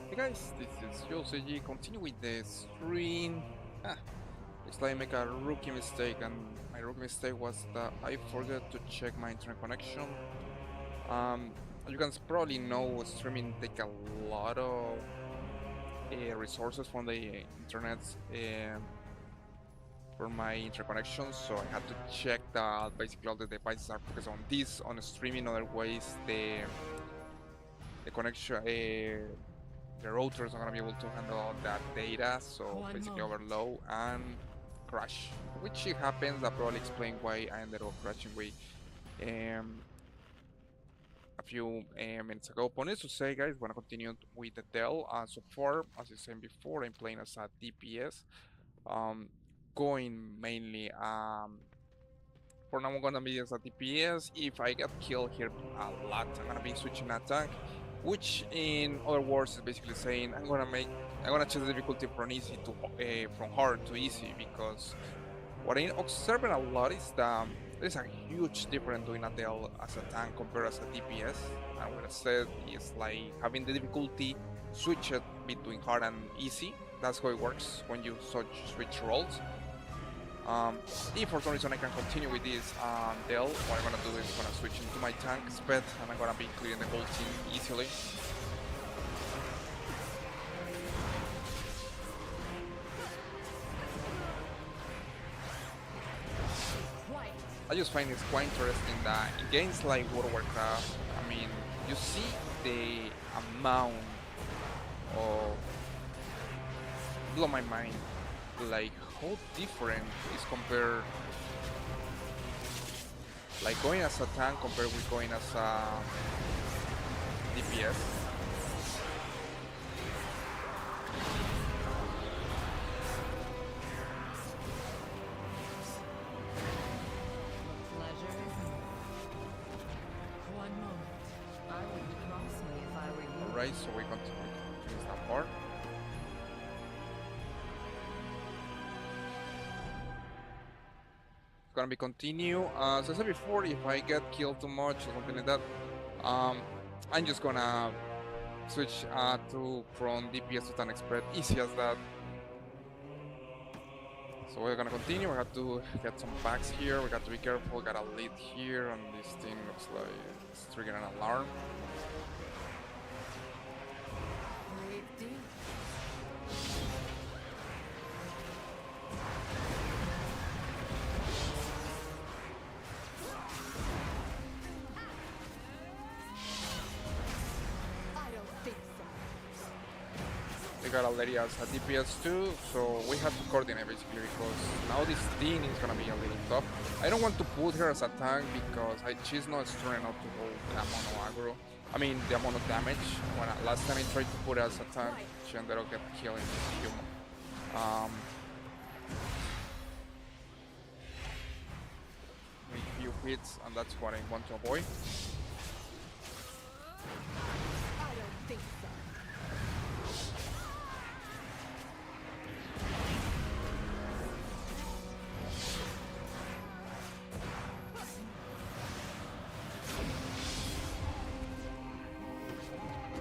Hey guys, this is JoCG. Continue with the stream. Ah, looks like I make a rookie mistake, and my rookie mistake was that I forgot to check my internet connection. As you guys probably know, streaming take a lot of resources from the internet for my interconnection, so I had to check that basically all the devices are focused on this, on streaming. Otherwise, the connection. The router is not gonna be able to handle that data, so basically overload and crash. Which it happens. That probably explain why I ended up crashing with um, a few minutes ago. But needless to say, guys, wanna continue with the Dell. So far, as I said before, I'm playing as a DPS. Um, going mainly for now I'm gonna be as a DPS. If I get killed here a lot, I'm gonna be switching attack, which in other words is basically saying I'm gonna change the difficulty from easy to from hard to easy, because what I'm observing a lot is that there's a huge difference doing a Dell as a tank compared as a DPS. And what I said is like having the difficulty switch it between hard and easy. That's how it works when you switch roles. If for some reason I can continue with this Dell, what I'm gonna do is I'm gonna switch into my tank sped, and I'm gonna be clearing the whole team easily. I just find it's quite interesting that in games like World of Warcraft, I mean, you see the amount of blow my mind, like how different is compared, like going as a tank compared with going as a DPS. Alright, so we continue to finish that part. It's gonna be continue. As I said before, if I get killed too much or something like that, I'm just gonna switch to from DPS to tank spread. Easy as that. So we're gonna continue. We have to get some packs here. We got to be careful. Got a lead here, and this thing looks like it's triggering an alarm. We got already as a DPS too, so we have to coordinate basically, because now this thing is gonna be a little tough. I don't want to put her as a tank because she's not strong enough to hold the amount of aggro. I mean the amount of damage. When last time I tried to put her as a tank, she ended up getting killed in a few hits, and that's what I want to avoid.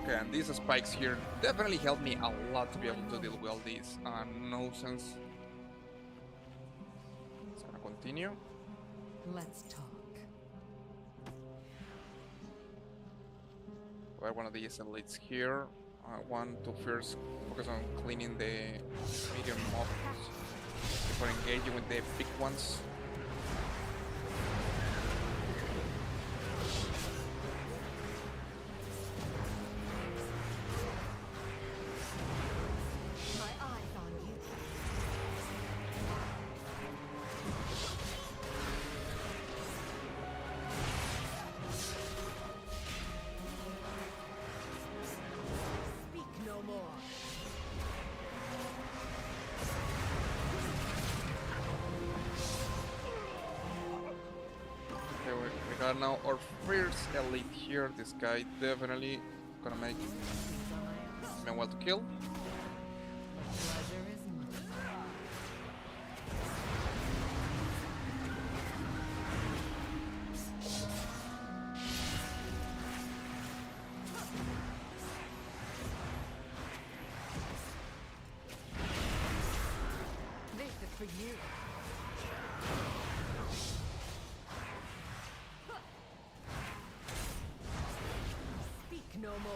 Okay, and these spikes here definitely help me a lot to be able to deal with all these nonsense. It's gonna continue. Let's talk. We have one of these elites here. I want to first focus on cleaning the medium mobs before engaging with the big ones. We got now our first elite here. This guy definitely gonna make me well to kill. more.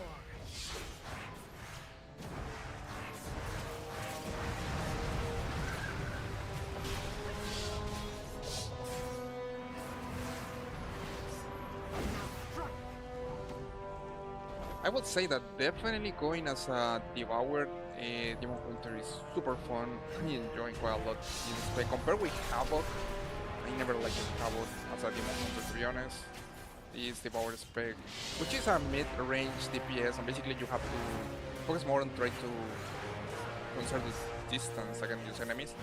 I would say that definitely going as a devoured demon hunter is super fun. I enjoy quite a lot in this play. Compared with Havoc, I never liked Havoc as a demon hunter, to be honest. Is devoured spec, which is a mid-range DPS, and basically you have to focus more on trying to conserve the distance against these enemies.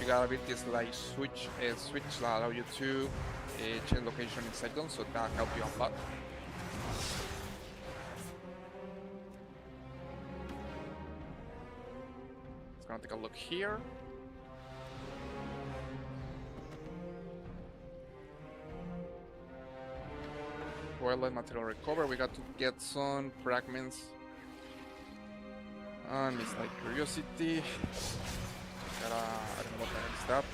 You got abilities like switch that allow you to change location in seconds, so that helps you a lot. Gonna take a look here. Twilight material recover. We got to get some fragments. And it's like curiosity. I don't know what the hell is that.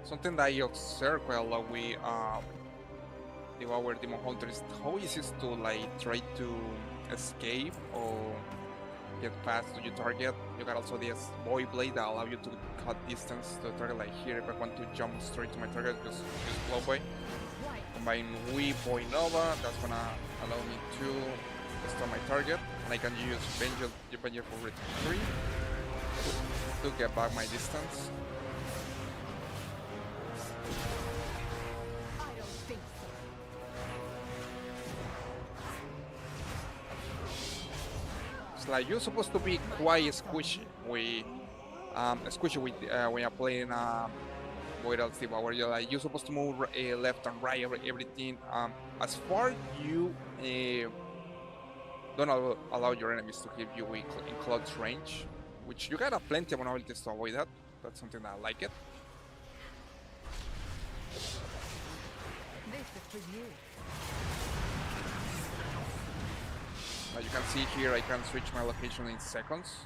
Something that I observe quite a lot with our demon hunter is how easy it is to like try to escape or get past to your target. You got also this boy blade that allow you to cut distance to the target. Like here, if I want to jump straight to my target, just use blow boy. Combine with boy nova, that's gonna allow me to stun my target, and I can use Vengeful Retreat to get back my distance. Like you're supposed to be quite squishy with when you're playing what else where you're supposed to move left and right everything. As far you don't allow your enemies to give you in close range, which you got plenty of abilities to avoid that. That's something that I like it. This is for you. As you can see here, I can switch my location in seconds.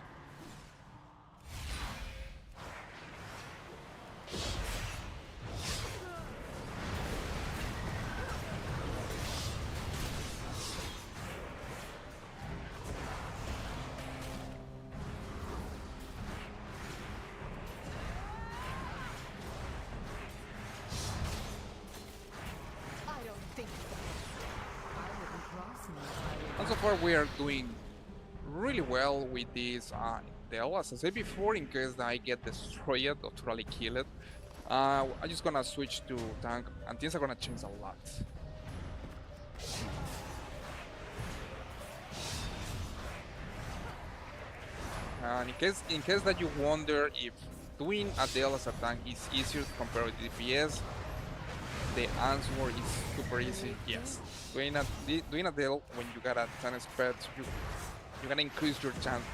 And so far we are doing really well with this Dell. As I said before, in case that I get destroyed or totally kill it, I'm just gonna switch to tank and things are gonna change a lot. And in case that you wonder if doing a Dell as a tank is easier compared with DPS, the answer is super easy. Yes, doing a deal when you got a 10 spec, you're gonna increase your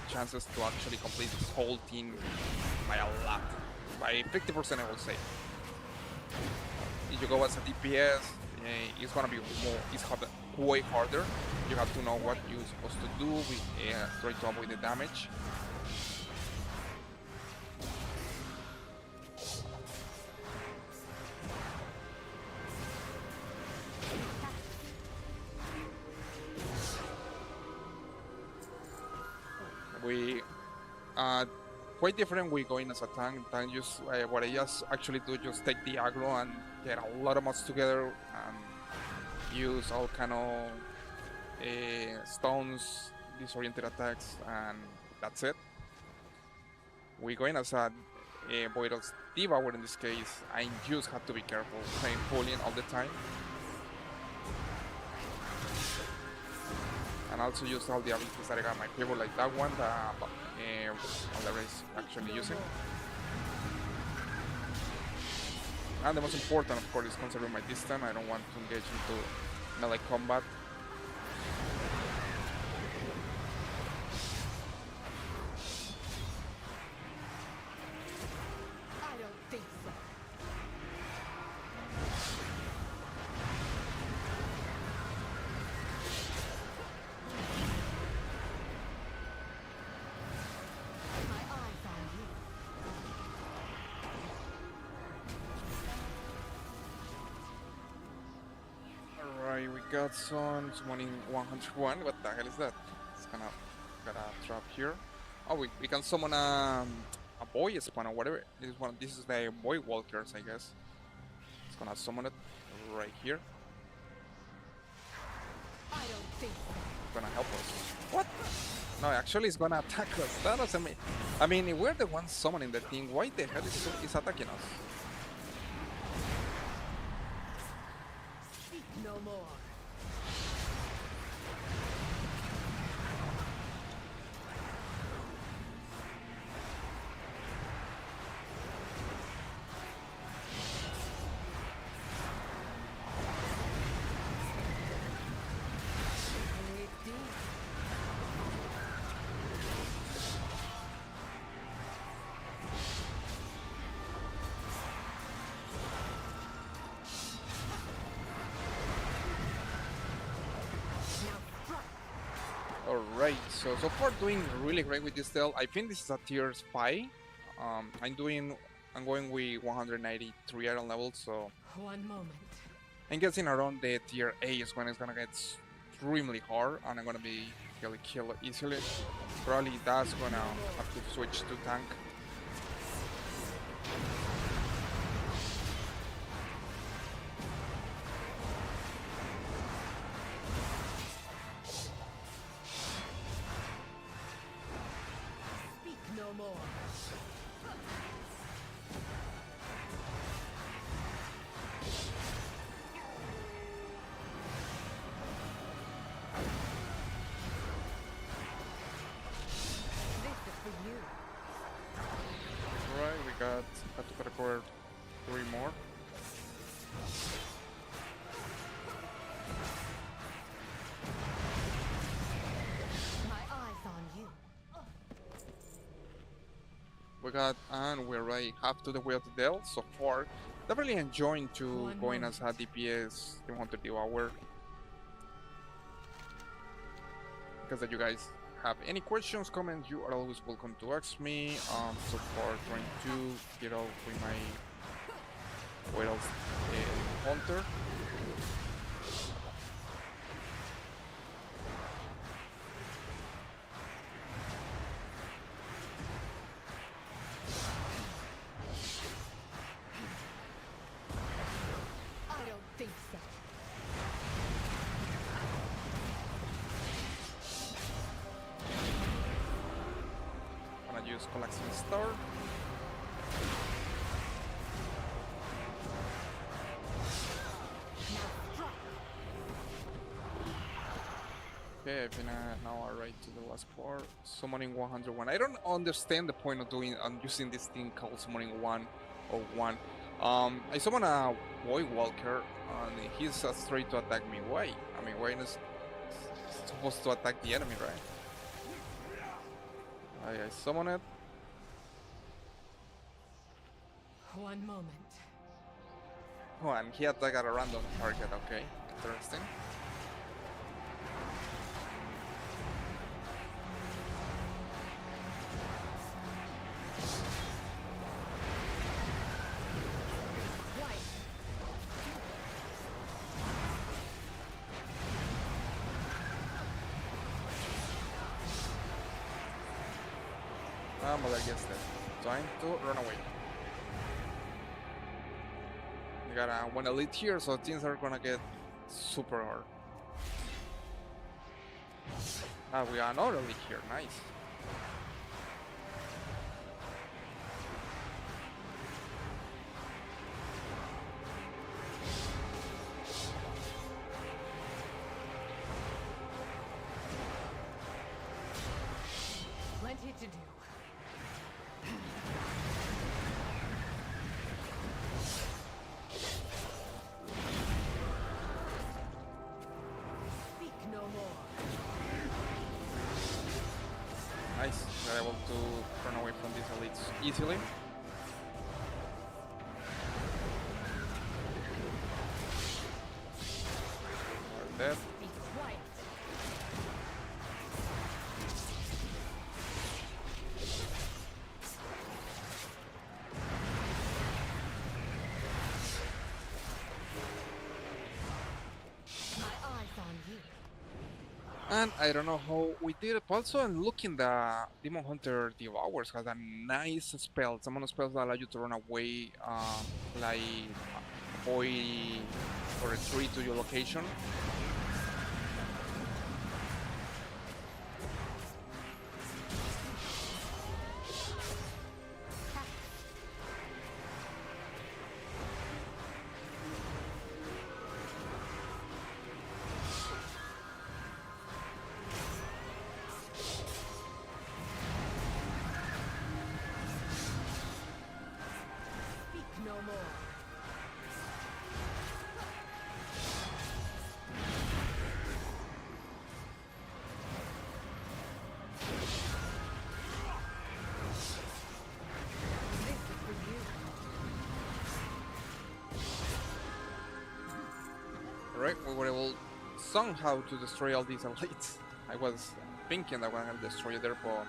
chances to actually complete this whole team by a lot, by 50% I will say. If you go as a DPS, it's gonna be way harder. You have to know what you're supposed to do. Try to avoid the damage. We quite different. We going as a tank. Tank just what I just actually do, just take the aggro and get a lot of mods together and use all kind of stones, disoriented attacks, and that's it. We going as a Boydell's Devour in this case. I just have to be careful playing pulling all the time. And also use all the abilities that I got in my favor, like that one that Oliver is actually using. And the most important, of course, is conserving my distance. I don't want to engage into melee combat. got some summoning 101. What the hell is that? It's gonna got a trap here. Oh, we can summon a boy spawn or whatever. This is the boy walkers, I guess. It's gonna summon it right here. I don't think so. It's gonna help us. What? No, actually, it's gonna attack us. That doesn't mean. I mean, if we're the ones summoning the thing, why the hell is attacking us? Speak no more. Alright, so far doing really great with this deal. I think this is a tier 5. I'm going with 193 iron levels, so One moment. I'm guessing around the tier 8 is when it's gonna get extremely hard and I'm gonna be able to kill it easily. Probably that's gonna have to switch to tank. Speak no more. This is for you. Right, we got to record 3 more. My eyes on you. We got, and we're right half to the way of the deal so far. Definitely enjoying to One going moment. as a DPS 200 hour. Because if you guys have any questions, comments, you are always welcome to ask me. So far trying to get out with my Whales Hunter. I don't think so. Gonna use Collapsing Star. Okay, I think now I right to the last part. Summoning 101. I don't understand the point of using this thing called summoning 101. I summon a boy walker and he's straight to attack me. Why? I mean, why is supposed to attack the enemy, right? I summon it. One moment. Oh, and he attacked at a random target. Okay, interesting. Right. But I guess that time to run away. We got one elite here, so things are gonna get super hard. Ah, we got another elite here. Nice. Plenty to do. Speak no more. Nice. We're able to run away from these elites easily. We're dead. Be quiet. My eyes And I don't know how we did it. Also, I'm looking the Demon Hunter Devours has a nice spell. Some of the spells that allow you to run away, like avoid or retreat to your location. Speak no more. This is for you. Alright, we were able somehow to destroy all these elites. I was thinking that we're gonna destroy there, but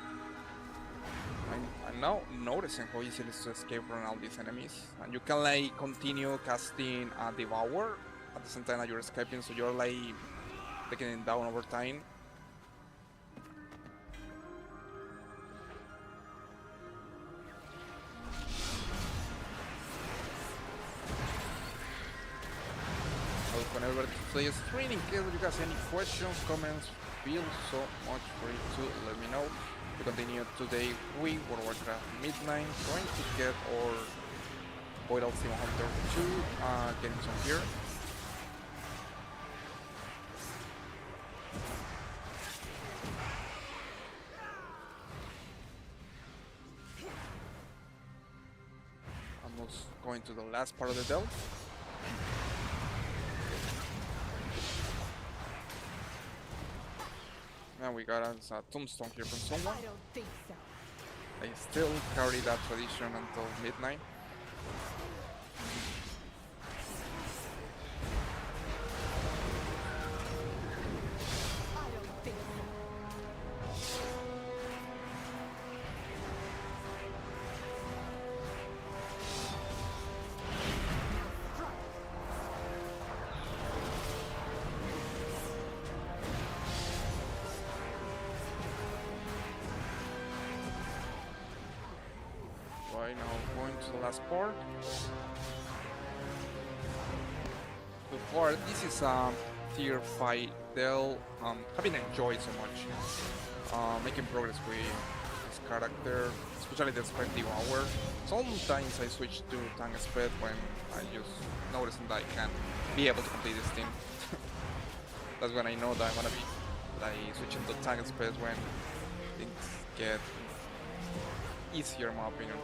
I'm now noticing how easy it is to escape from all these enemies. And you can like continue casting Devour at the same time that you're escaping, so you're like taking it down over time. So whenever to play a stream, in case you guys have any questions, comments, feel so much free to let me know. We continue today with World of Warcraft Midnight, trying to get our Void Demon Hunter 2, getting some gear. Almost going to the last part of the delve. And we got us a tombstone here from someone. I don't think so. They still carry that tradition until midnight. I don't think so. Right now, going to the last part. So far, this is a tier 5 Dell. Having enjoyed so much. Making progress with this character, especially the Spec Devour. Sometimes I switch to Tank Spec when I just noticing that I can be able to complete this team. That's when I know that I'm gonna be like switching to Tank Spec when things get easier in my opinion.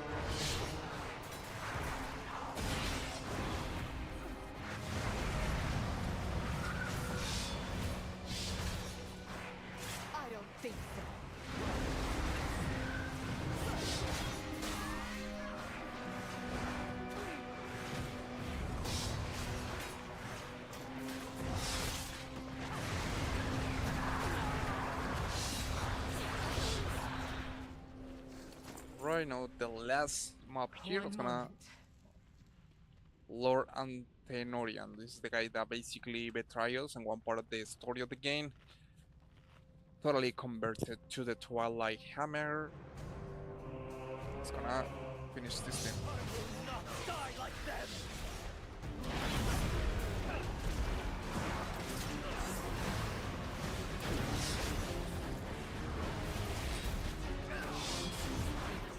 I don't think so. Right now, the last map here is One gonna moment. Lord Antenorian. This is the guy that basically betrayed us and one part of the story of the game. Totally converted to the Twilight Hammer. It's gonna finish this thing.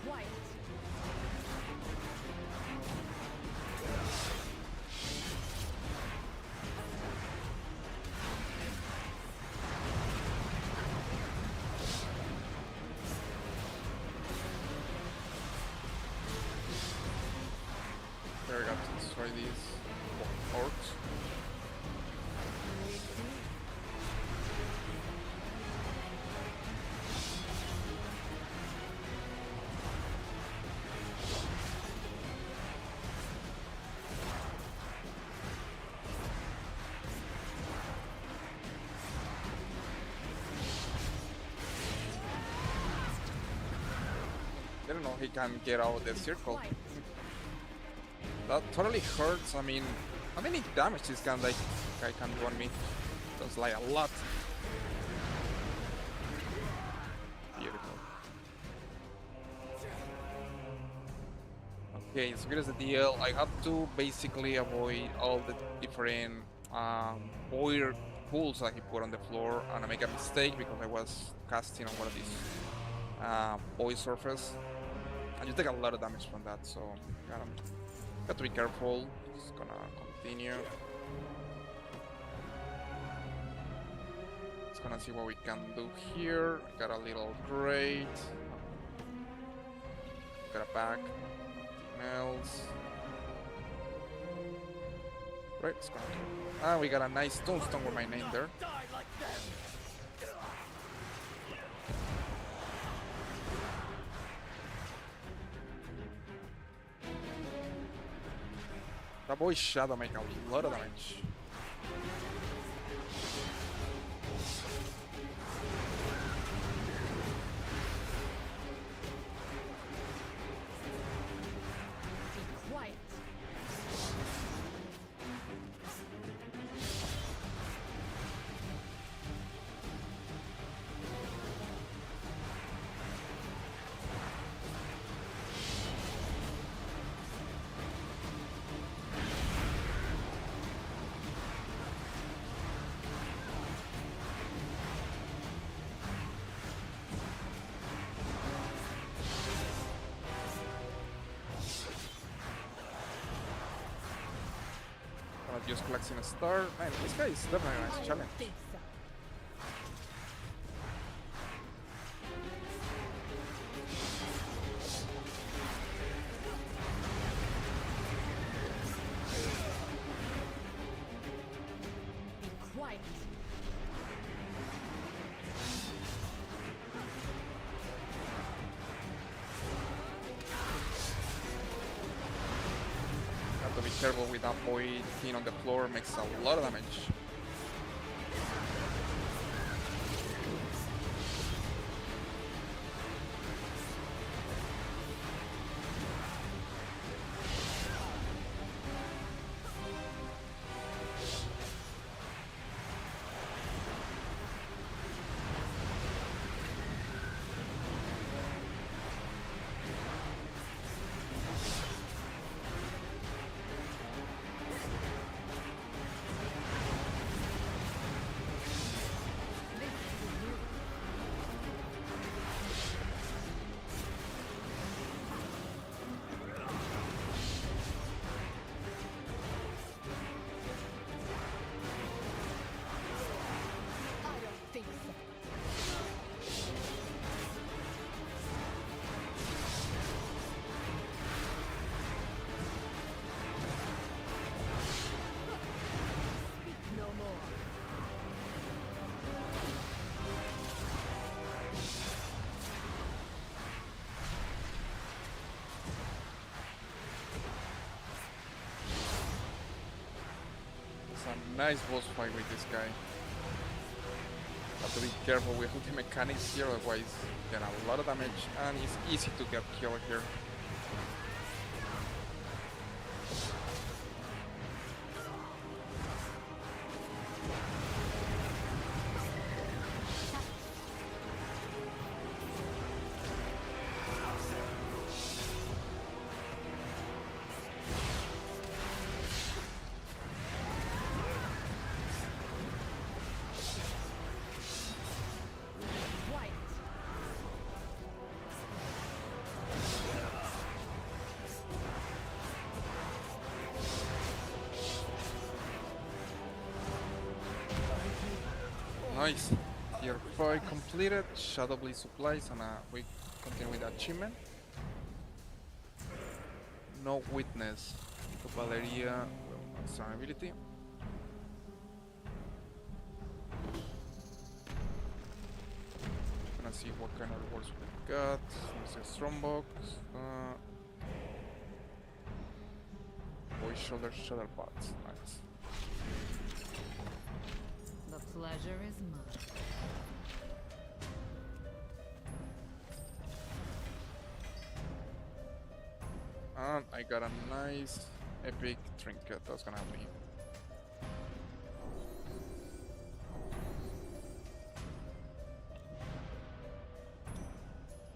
Quiet. There we got to destroy these orcs. I don't know, he can get out of the circle. Quiet. That totally hurts. I mean, how many damage this guy can do on me? That's like a lot. Okay, so here's the deal. I have to basically avoid all the different boiler pools that he put on the floor, and I make a mistake because I was casting on one of these boy surface, and you take a lot of damage from that. So gotta, got to be careful. Just gonna continue. Just gonna see what we can do here. Got a little grate. Got a back. Nothing else. Right, it's gonna do. Ah, we got a nice tombstone with my name there. That boy Shadow make a lot of damage. Be quiet. Just collecting a star. Man, this guy is definitely a I nice don't challenge. think so. Be quiet. Have to be careful with that boy thing on the floor, makes a lot of damage. I don't think so. Speak no more. It's a nice boss fight with this guy. Have to be careful with ulti mechanics here, otherwise get a lot of damage and it's easy to get killed here. Quiet. Nice. Tier 5 completed, Shadow Blade supplies, and we continue with the achievement. No witness to Valeria, well, that's an ability. Gonna see what kind of rewards we got. There's a strongbox. Boy shoulder, shoulder pads. Nice. The pleasure is mine. And I got a nice epic trinket that's gonna help me.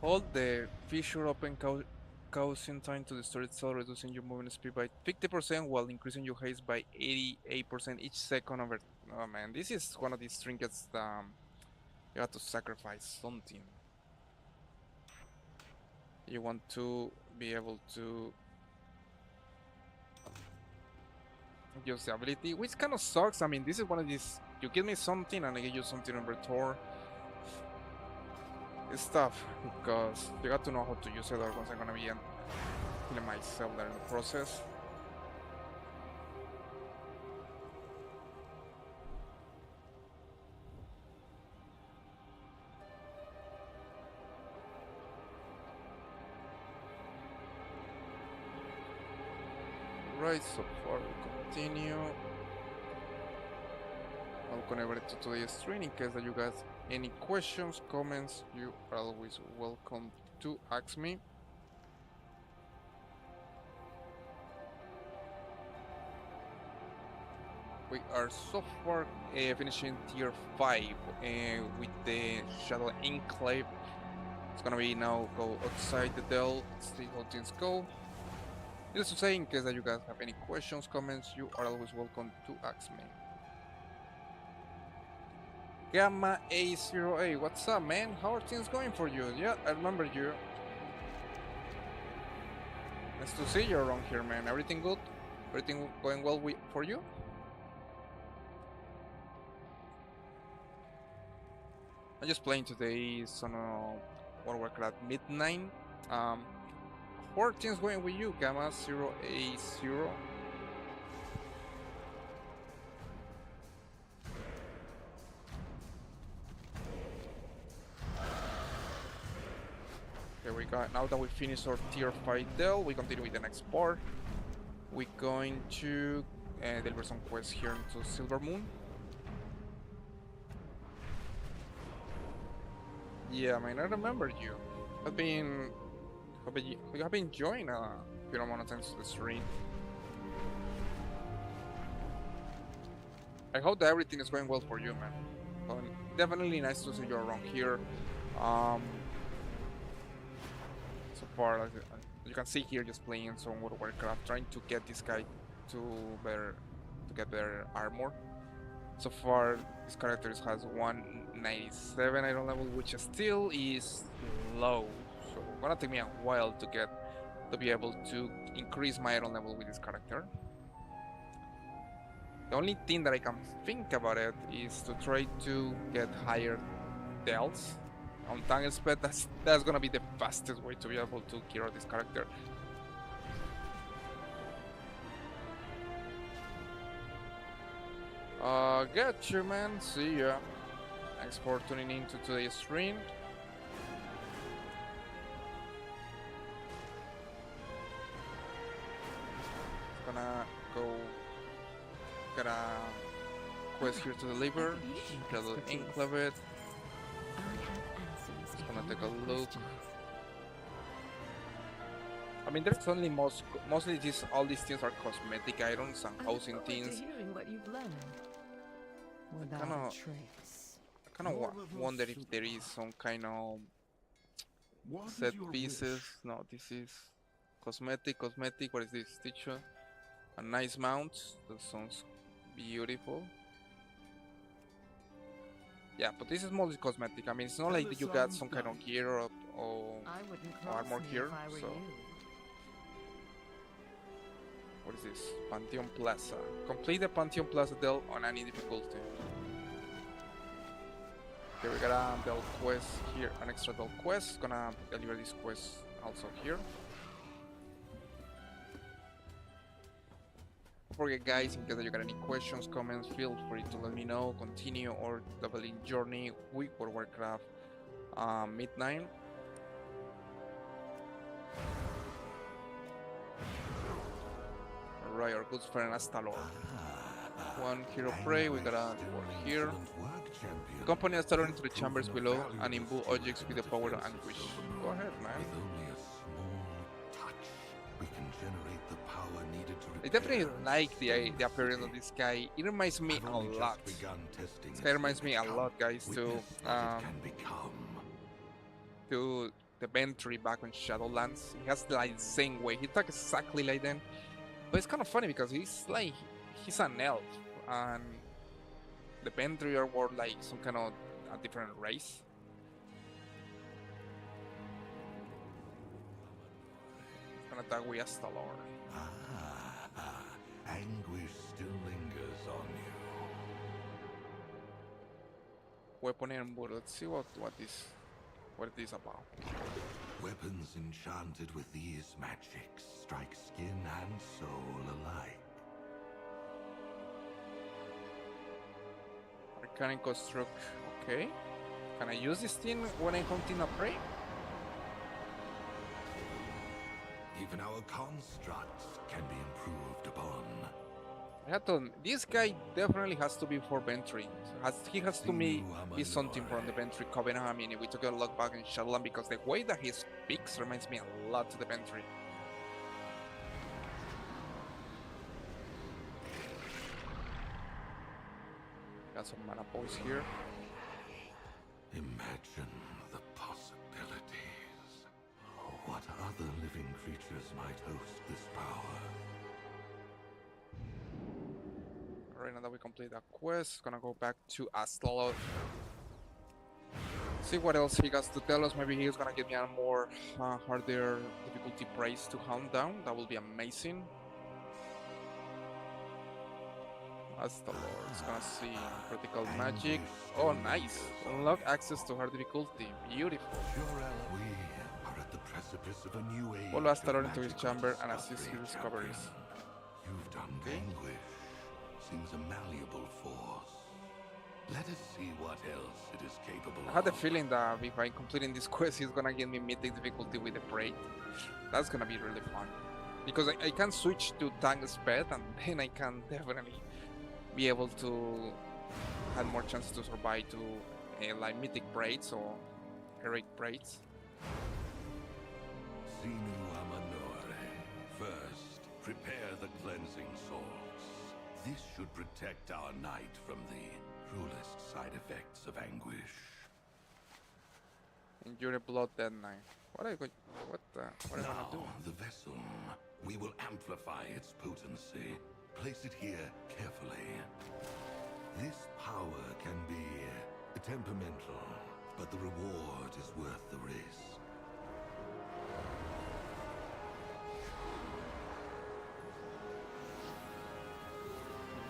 Hold the fissure open causing time to destroy itself, reducing your movement speed by 50% while increasing your haste by 88% each second over. Oh man, this is one of these trinkets that you have to sacrifice something. You want to be able to use the ability, which kind of sucks. I mean, this is one of these. You give me something and I give you something in return. It's tough because you got to know how to use it, or once I'm gonna be killing myself there in the process. Right, so far we continue. I'll connect it to today's stream in case that you guys any questions, comments, you are always welcome to ask me. We are so far finishing tier 5 with the Shadow Enclave. It's gonna be now go outside the Dell, see how things go. Just to say, in case that you guys have any questions, comments, you are always welcome to ask me. Gamma A0A, what's up, man? How are things going for you? Yeah, I remember you. Nice to see you around here, man. Everything good? Everything going well for you? I'm just playing today. It's on World of Warcraft Midnight. How are things going with you, Gamma 0A0? There we go. Now that we finished our tier 5 Dell, we continue with the next part. We're going to deliver some quests here into Silver Moon. Yeah, man, I remember you. You have been joining a few amount of times to the stream. I hope that everything is going well for you, man. Definitely nice to see you around here. So far, as you can see here, just playing some World of Warcraft, trying to get this guy to get better armor. So far, this character has 197 iron level, which still is low. So it's gonna take me a while to be able to increase my iron level with this character. The only thing that I can think about it is to try to get higher delts on tank speed. That's gonna be the fastest way to be able to cure this character. Get you, man. See ya. Thanks for tuning in to today's stream. Gonna go get a quest here to deliver. Shadow Enclave. Just gonna take a look. I mean, there's only mostly all these things are cosmetic items and housing things. I kind of wonder if there is some kind of set pieces. No, this is cosmetic. What is this? Teacher? A nice mount. That sounds beautiful. Yeah, but this is mostly cosmetic. I mean, it's not like that you got some kind of gear or armor here. So, what is this? Pantheon Plaza. Complete the Pantheon Plaza Dell on any difficulty. Okay, we got a Dell quest here, an extra Dell quest. Gonna deliver this quest also here. Don't forget, guys, in case you got any questions, comments, feel free to let me know. Continue our leveling journey with World of Warcraft Midnight. Alright, our good friend Astalor. One hero prey, we got a one here. Accompany Astalor into the chambers below and imbue objects with the power of anguish. Go ahead, man. I definitely like the appearance of this guy. It reminds me a lot. This guy reminds me a lot, guys, to the Ventry back on Shadowlands. He has like the same way. He talks exactly like them. But it's kind of funny because he's an elf, and the Ventry are more like some kind of a different race. He's gonna attack with Astalor. Anguish still lingers on you. Weapon and wood. Let's see what it is about. Weapons enchanted with these magics strike skin and soul alike. Arcane construct. Okay. Can I use this thing when I'm hunting a prey? Even our constructs can be improved upon. I had to. This guy definitely has to be for Ventry. He has to be something from the Ventry Covenant. I mean, we took a look back in Shadowland because the way that he speaks reminds me a lot to the Ventry. Got some mana points here. Imagine the possibilities. What other living creatures might host this power? Alright, now that we complete that quest, gonna go back to Astalot. See what else he has to tell us. Maybe he's gonna give me a more harder difficulty price to hunt down. That will be amazing. Astalor is gonna see critical magic. Oh, nice! Unlock access to hard difficulty. Beautiful. We are at the precipice of a new age. Follow Astalor into his magical chamber and assist his discovery, discoveries. champion. You've done Okay. anguish. Seems a malleable force. Let us see what else it is capable I had a of. feeling that if I'm completing this quest, he's gonna give me mythic difficulty with the Braid. That's gonna be really fun. Because I can switch to tank sped and then I can definitely be able to have more chances to survive to like mythic braids or heroic braids. Sinu Amanore. First, prepare the cleansing salts. This should protect our knight from the cruelest side effects of anguish. Endure blood dead knight. What are you gonna Now, do? the vessel. We will amplify its potency. Place it here carefully. This power can be temperamental, but the reward is worth the risk.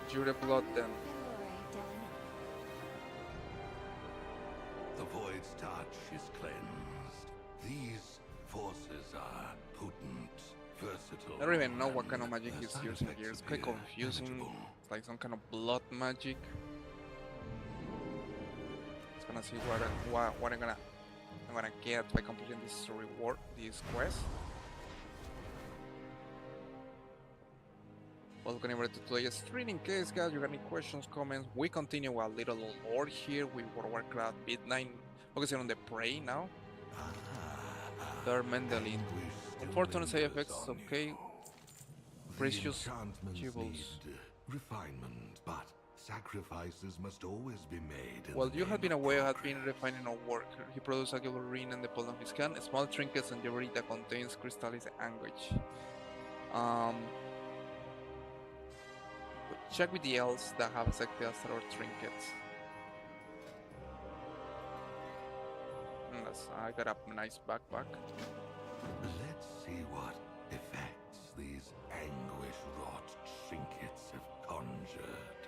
Endure blood then. The void's touch is cleansed. These forces are potent, versatile. I don't even know what and kind of magic their he's side using effects here. It's quite appear confusing. manageable. It's like some kind of blood magic. It's gonna see what I'm gonna get by completing this reward, this quest. Welcome everybody to today's stream. In case guys you got any questions, comments, we continue a little more here with World of Warcraft Midnight, focusing on the prey now. They're Mendelin. Anguish still Unfortunate side lingers effects, on okay. you. Precious The enchantments jewels. need refinement, but sacrifices must always be made. Well, you have been aware had been refining our work. He produced a gold ring in the palm of his hand, small trinkets and jewelry that contains crystallized anguish. Check with the elves that have accepted our trinkets. I got a nice backpack. Let's see what effects these anguish-wrought trinkets have conjured.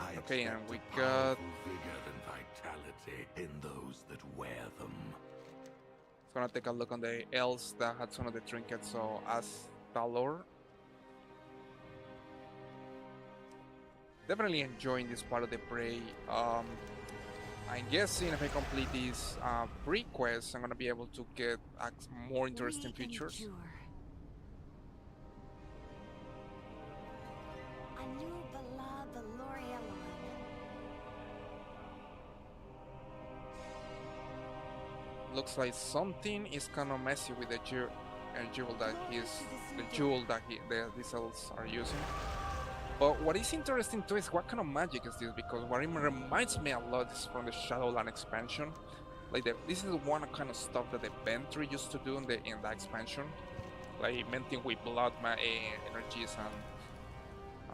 I Okay, and expect we a got- powerful vigor and vitality in those that wear them. It's gonna take a look on the elves that had some of the trinkets. So as Talor, definitely enjoying this part of the prey. I'm guessing if I complete these pre-quests, I'm gonna be able to get more interesting features. Looks like something is kind of messy with the jewel that these elves are using. But what is interesting too is what kind of magic is this, because what it reminds me a lot is from the Shadowland expansion. Like this is one kind of stuff that the Ventry used to do in the expansion, like minting with blood energies and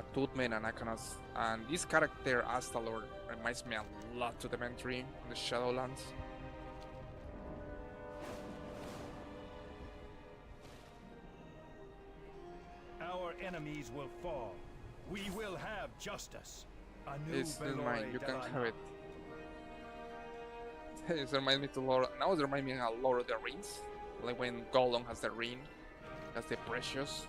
attunement and iconos. And this character Astalor reminds me a lot to the Ventry in the Shadowlands. Our enemies will fall. We will have justice. A new It's mine. Veloy You can Delana. have it. It reminds me to Lord. Now it reminds me of Lord of the Rings, like when Gollum has the ring, has the precious.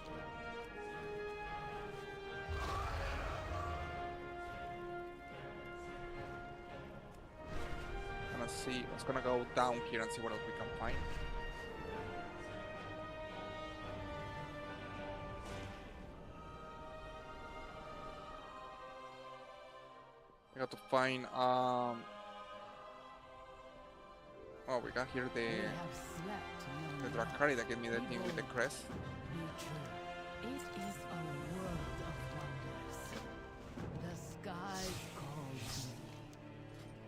Gonna see. Let's gonna go down here and see what else we can find. We got to find. Oh, we got here We the have slept no Drakari that gave me the thing with the crest. It is a world of wonders. The skies call to me.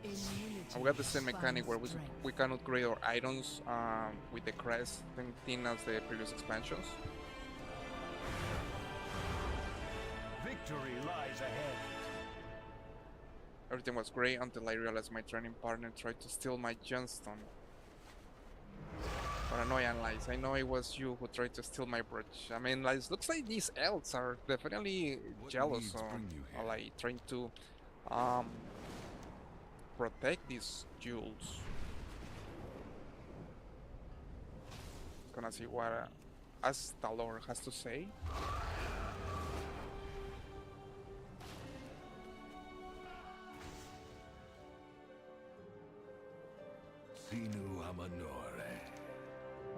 Immunity And we got the same mechanic where finds strength. we can upgrade our items with the crest, same thing as the previous expansions. Victory lies ahead. Everything was great until I realized my training partner tried to steal my gemstone. Paranoia and lies. I know it was you who tried to steal my brooch. I mean, like, looks like these elves are definitely What jealous needs or bring you here? like trying to um, protect these jewels. Gonna see what Astalor has to say. Sinu Amanore.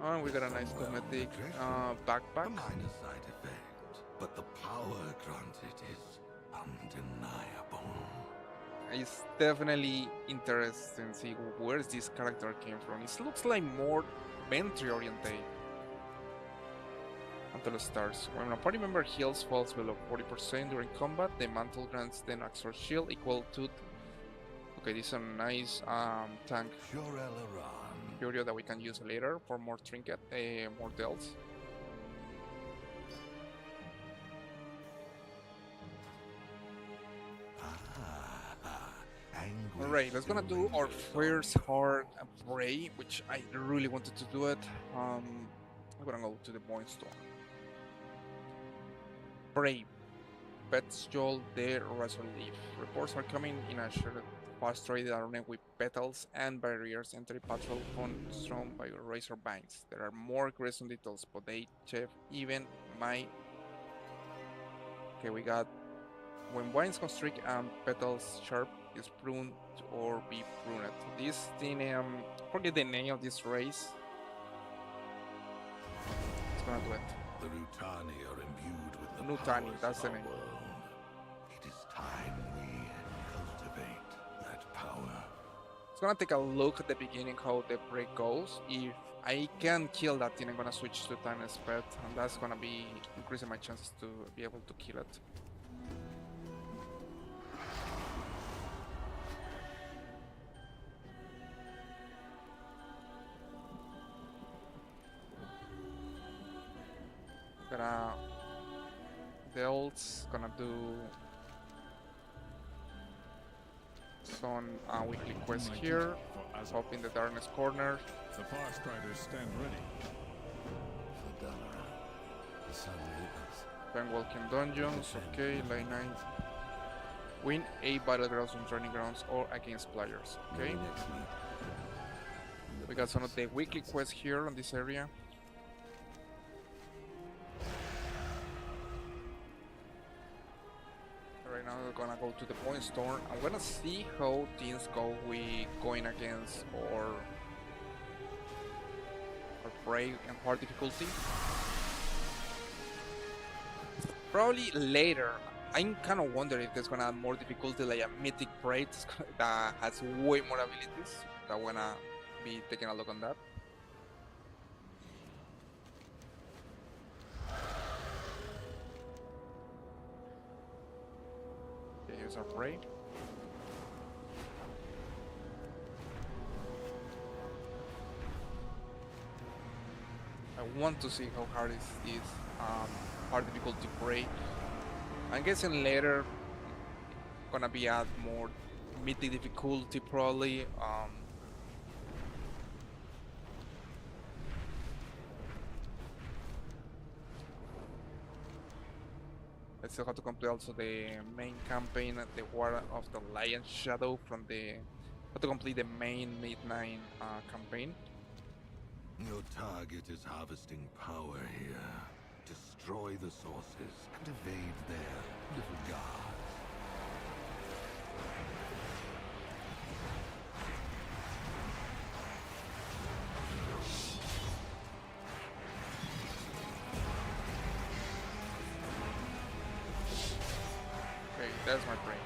Oh, and we got a nice Well, cosmetic treasure. A backpack. minor side effect, but the power granted is undeniable. It's definitely interesting to see where this character came from. It looks like more Ventry oriented. Until it starts. When a party member heals falls below 40% during combat, the mantle grants them extra shield equal to. Okay, this is a nice tank Shorelaran. curio that we can use later for more trinket, more deals. Alright, let's gonna do our first hard bray, which I really wanted to do it. I'm gonna go to the point store. Bray. Petjol de Razor Leaf. Reports are coming in a shared fast trade arena with petals and barriers entering patrol phone strewn by razor vines. There are more gruesome details, but they chef even my. Okay, we got when vines constrict and petals sharp is pruned or be pruned. This thing, forget the name of this race. It's gonna do it. The Rutani are imbued with the Nutani, powers that's of the our name. world. It is time we cultivate that power. It's gonna take a look at the beginning how the break goes. If I can kill that thing, I'm gonna switch to Timeless Pet, and that's gonna be increasing my chances to be able to kill it. Gonna the ult's gonna do some weekly quest here. Up in the darkness corner. The Far Striders stand ready. The sun is. Then walking dungeons. Okay, line 9. Win 8 battlegrounds on training grounds or against players. Okay. We got some of the weekly quests here on this area. Right now we're gonna go to the point store. I'm gonna see how things go with going against or prey and hard difficulty. Probably later. I'm kind of wondering if there's gonna add more difficulty, like a mythic prey that has way more abilities. I'm gonna be taking a look on that. Okay, here's our prey. I want to see how hard is this hard difficulty prey. I'm guessing later gonna be add more mythic difficulty probably. I still have to complete also the main campaign, the War of the Lion Shadow from the. Have to complete the main Midnight campaign. Your target is harvesting power here. Destroy the sources and evade their little guards. Okay, that's my brain.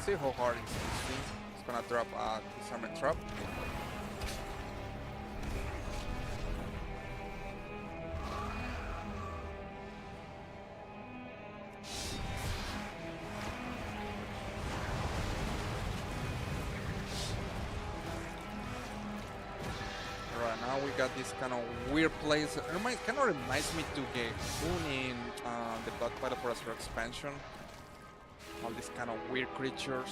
See how hard it's this thing. It's gonna drop a disarmament trap. Right now we got this kind of weird place. It kind of reminds me to get Toon in the Blood Battle for Azure expansion. All these kind of weird creatures.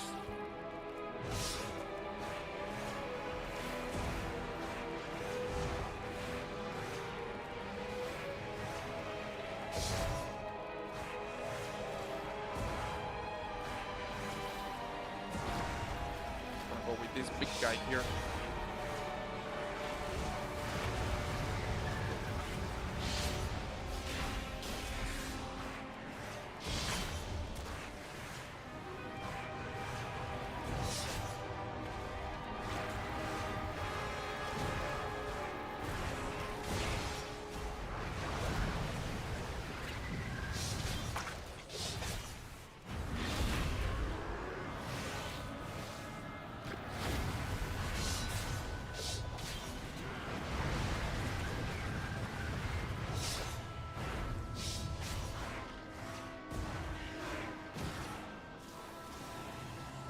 Gonna go with this big guy here.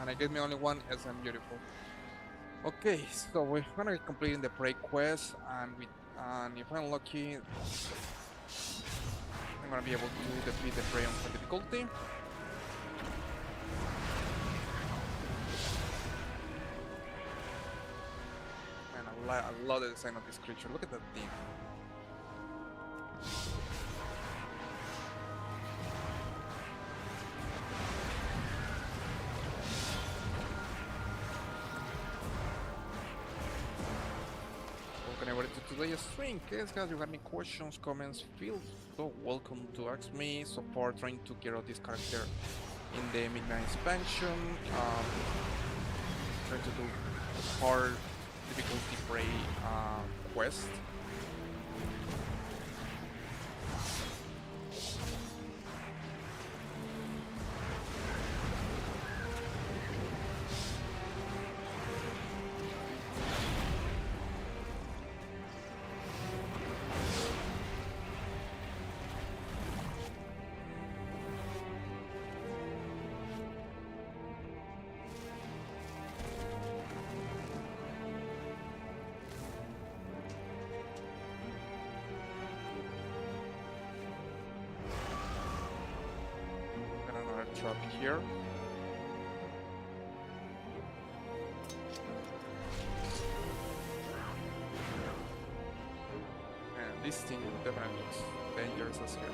And I get me only one SM beautiful. Okay, so we're gonna be completing the prey quest, and if I'm lucky, I'm gonna be able to defeat the prey on hard difficulty. And I love the design of this creature. Look at that thing. Today's stream. Guys, you got any questions, comments, feel so welcome to ask me. So far, trying to get out this character in the Midnight expansion. Trying to do hard difficulty prey quest. Trap here. And this thing definitely looks dangerous as hell.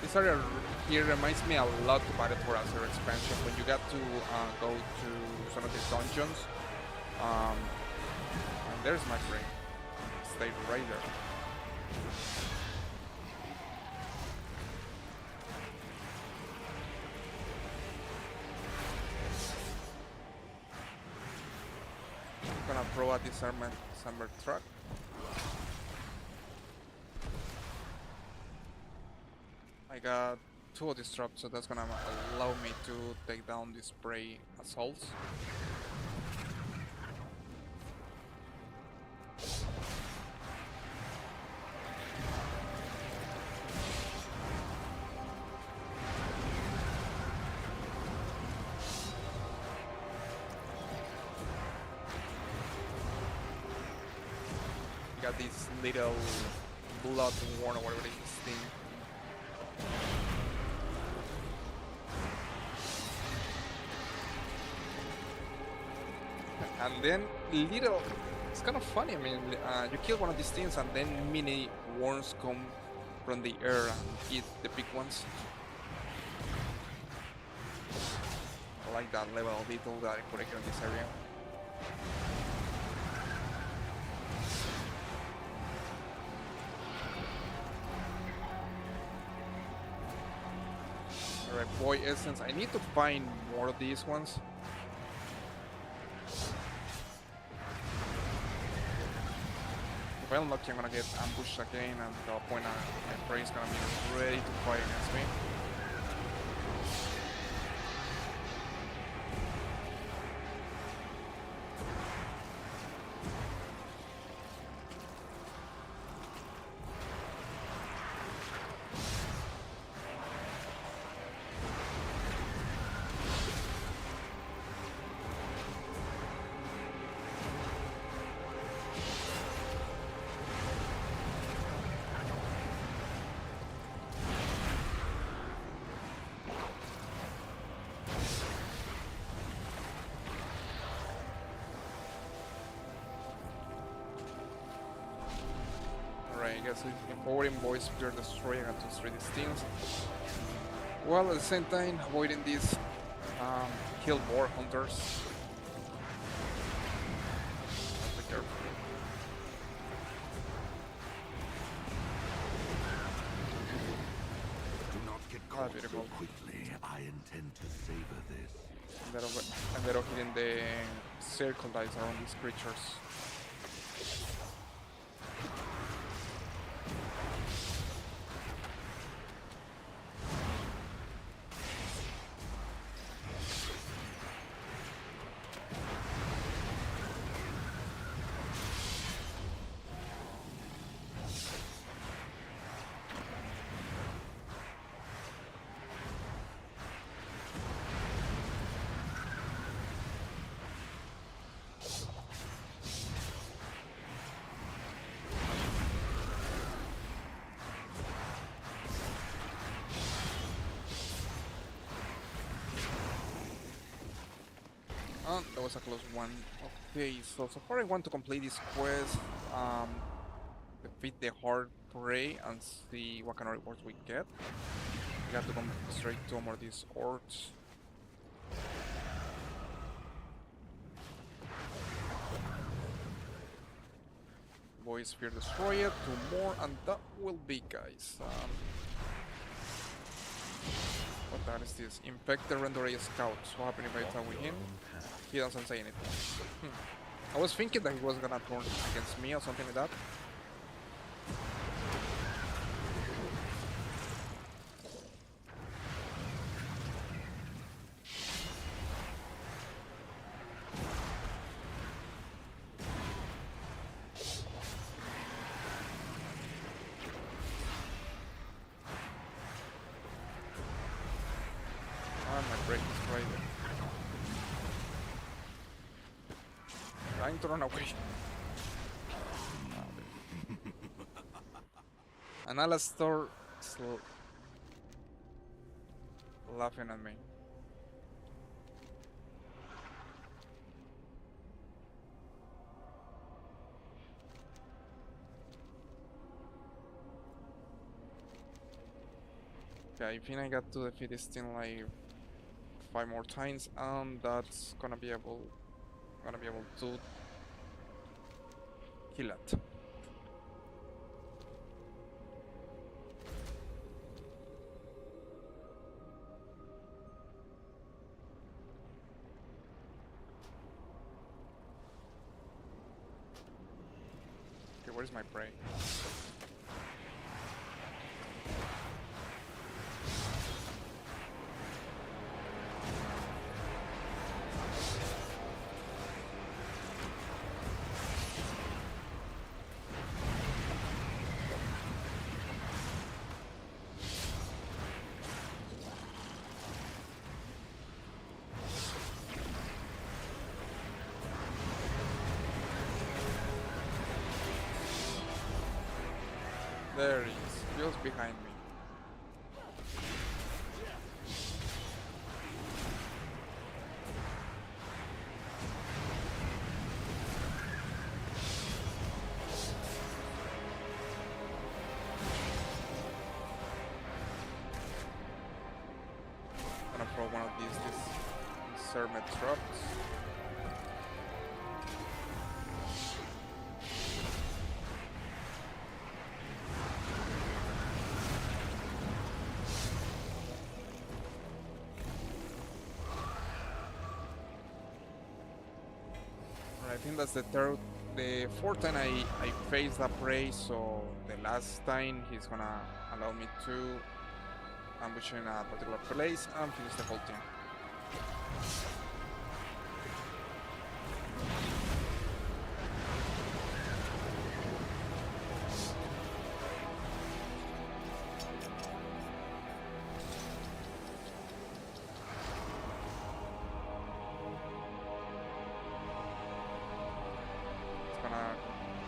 This area here reminds me a lot of Battle for Azure expansion when you got to go to some of these dungeons. And there's my brain. stay right there. Gonna throw a disarmament truck. I got 2 disrupt, so that's gonna allow me to take down the spray assaults. You got this little blood worn or whatever it is thing. And then little, it's kind of funny. I mean, you kill one of these things, and then mini worms come from the air and eat the big ones. I like that level of detail that I put here in this area. Alright, boy essence. I need to find more of these ones. If I'm lucky, I'm gonna get ambushed again, and at that point, my prey is gonna be ready to fight against me. I guess if avoiding boys pure destroy, I got to destroy these things. While at the same time avoiding these kill more hunters. Be careful. Do not get caught so beautiful. quickly. I intend to savor this. Instead of hitting the circle that is around these creatures. That was a close one. Okay, so far I want to complete this quest, defeat the hard prey and see what kind of rewards we get. We got to come straight to more of these orcs. Boy Sphere Destroyer, 2 more, and that will be, guys. What that is this? Infect the Renderer Scouts. What happened if I attack with him? He doesn't say anything. I was thinking that he was gonna turn against me or something like that. My break is right there. Trying to run away. And Alastor is laughing at me. Okay, I think I got to defeat this thing like 5 more times, and that's gonna be able to kill it. where's my prey? There he is, just behind me. I'm gonna throw one of these Sermet traps. I think that's the fourth time I faced that prey, so the last time he's gonna allow me to ambush in a particular place and finish the whole team. Gonna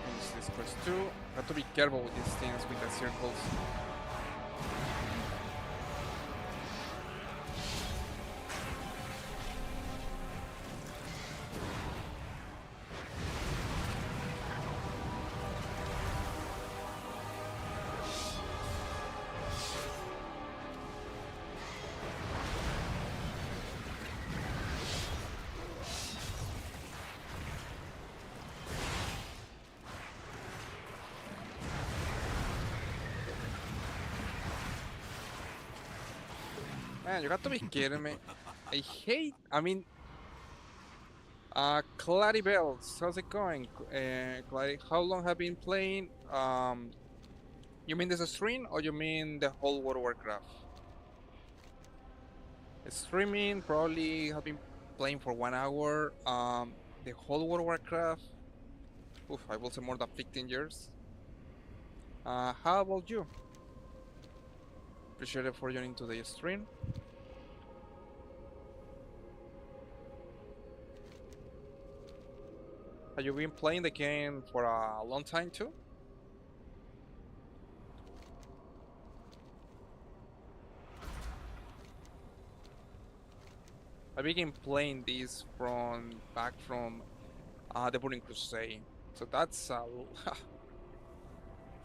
finish this quest too. Have to be careful with these things, with the circles. Man, you got to be kidding me. I mean, Clary Bells, how's it going? Clary, how long have you been playing? You mean this stream or you mean the whole World of Warcraft? Streaming, probably have been playing for 1 hour. The whole World of Warcraft, oof, I will say more than 15 years. How about you? Appreciate it for joining today's stream. Have you been playing the game for a long time too? I began playing this back from the Burning Crusade, so that's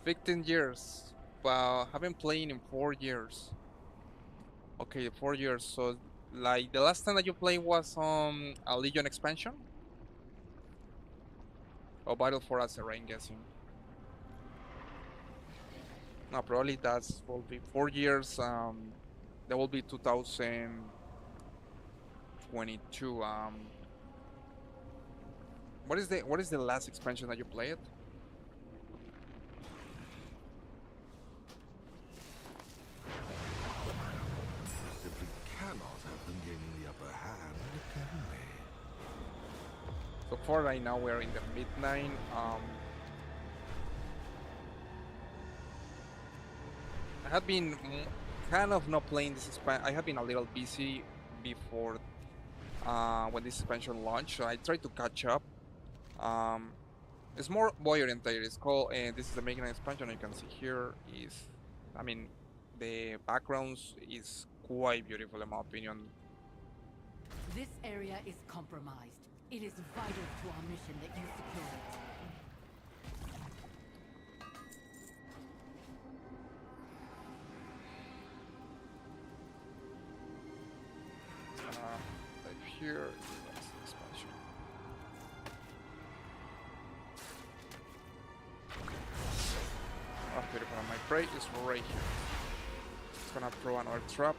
15 years. But I've been playing in 4 years. Okay, 4 years. So, like the last time that you played was on a Legion expansion, or Battle for Azeroth, I'm guessing. No, probably that's will be 4 years. That will be 2022. What is the last expansion that you played? Simply cannot have them gaining the upper hand, can we? So far, right now we're in the midnight. I have been kind of not playing this expansion. I have been a little busy before when this expansion launched, so I tried to catch up. It's more boy oriented. It's called, this is the main expansion. You can see here is, I mean, the backgrounds is quite beautiful in my opinion. This area is compromised. It is vital to our mission that you secure it. Right here, that's the expansion. Oh, beautiful. My prey is right here. It's gonna throw another trap.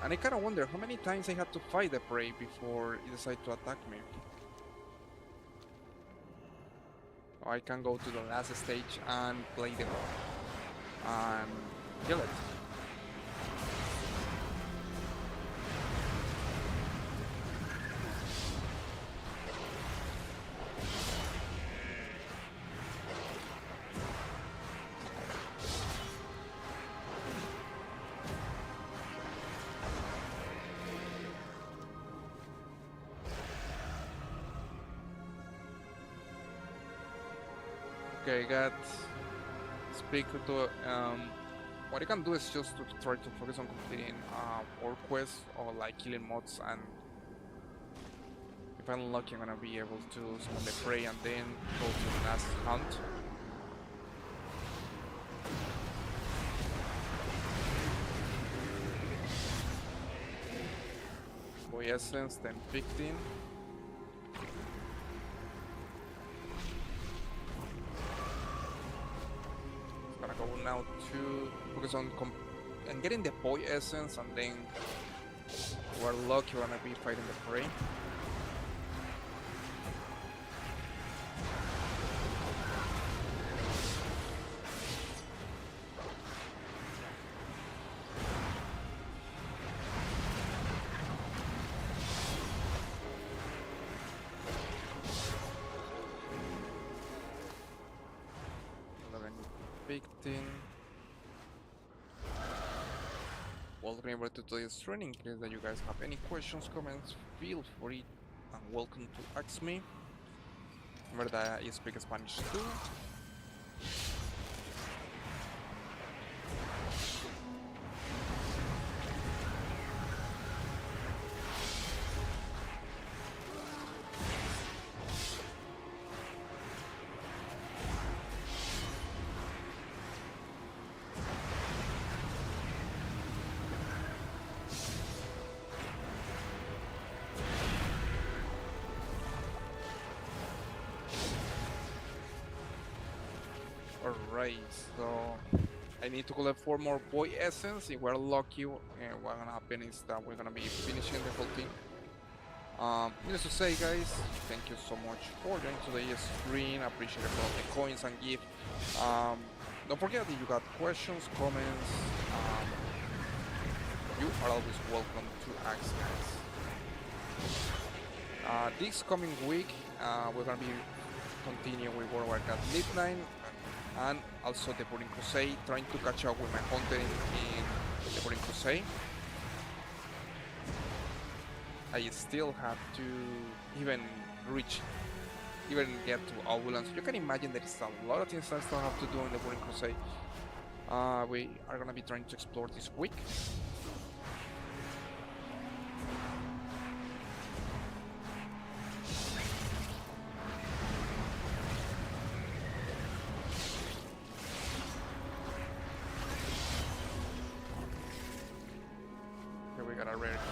And I kind of wonder how many times I had to fight the prey before it decided to attack me. I can go to the last stage and play the and kill it. Okay, got speak to what I can do is just to try to focus on completing world quests or like killing mods, and if I'm lucky I'm gonna be able to summon the prey and then go to the last hunt. Boy Essence, then 15. Gonna go now to focus on and getting the boy essence, and then we're lucky we're gonna be fighting the prey. Well, remember to today's training, in case that you guys have any questions, comments, feel free and welcome to ask me. Remember that I speak Spanish too. Alright, so I need to collect 4 more boy essence. If we're lucky, what's gonna happen is that we're gonna be finishing the whole thing. Needless to say, guys, thank you so much for joining today's stream. I appreciate all the coins and gifts. Don't forget, if you got questions, comments, you are always welcome to ask, guys. This coming week, we're gonna be continuing with World of Warcraft Midnight, and also the Burning Crusade, trying to catch up with my hunting in the Burning Crusade. I still have to even get to Aulans. You can imagine there is a lot of things I still have to do in the Burning Crusade. We are gonna be trying to explore this week.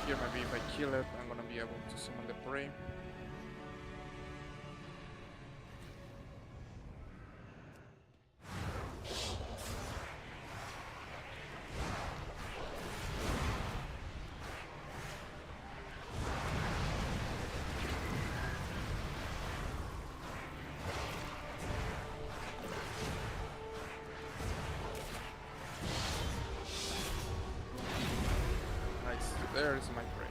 Here, maybe if I kill it, I'm gonna be able to summon the prey. Nice, there is my prey.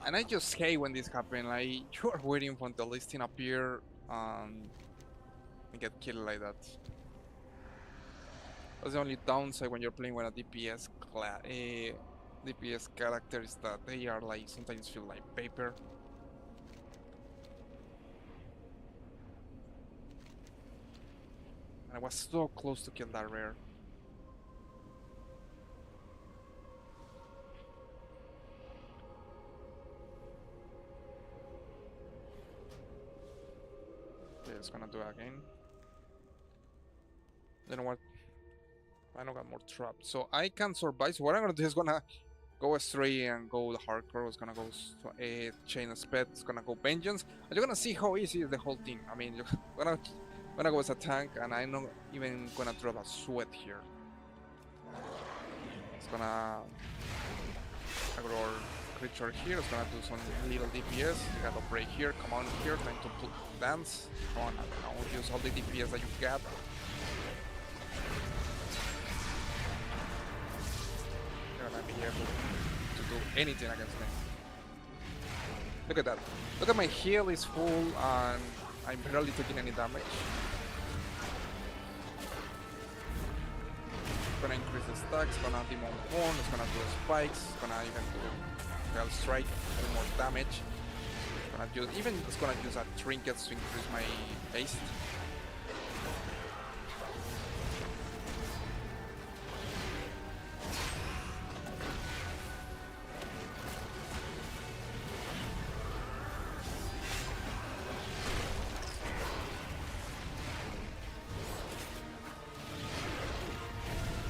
And I just hate when this happens. Like, you are waiting for the listing appear and get killed like that. That's the only downside when you're playing with a DPS character, is that they are like sometimes feel like paper. And I was so close to kill that rare. Okay, it's gonna do it again. You know what? I don't got more traps, so I can survive. So what I'm gonna do is gonna go straight and go the hardcore. It's gonna go chain of sped. It's gonna go vengeance. And you're gonna see how easy is the whole thing. I mean, you're gonna go as a tank, and I'm not even gonna drop a sweat here. It's gonna aggro creature here. It's gonna do some little DPS. You got to break here. Come on here. Time to put dance. Come on, now use all the DPS that you got. You're gonna be able to do anything against me. Look at that. Look at my heal is full and I'm barely taking any damage. It's gonna increase the stacks, it's gonna demon horn, it's gonna do spikes, it's gonna even do Hell Strike, do more damage. It's gonna use it's gonna use a trinkets to increase my haste.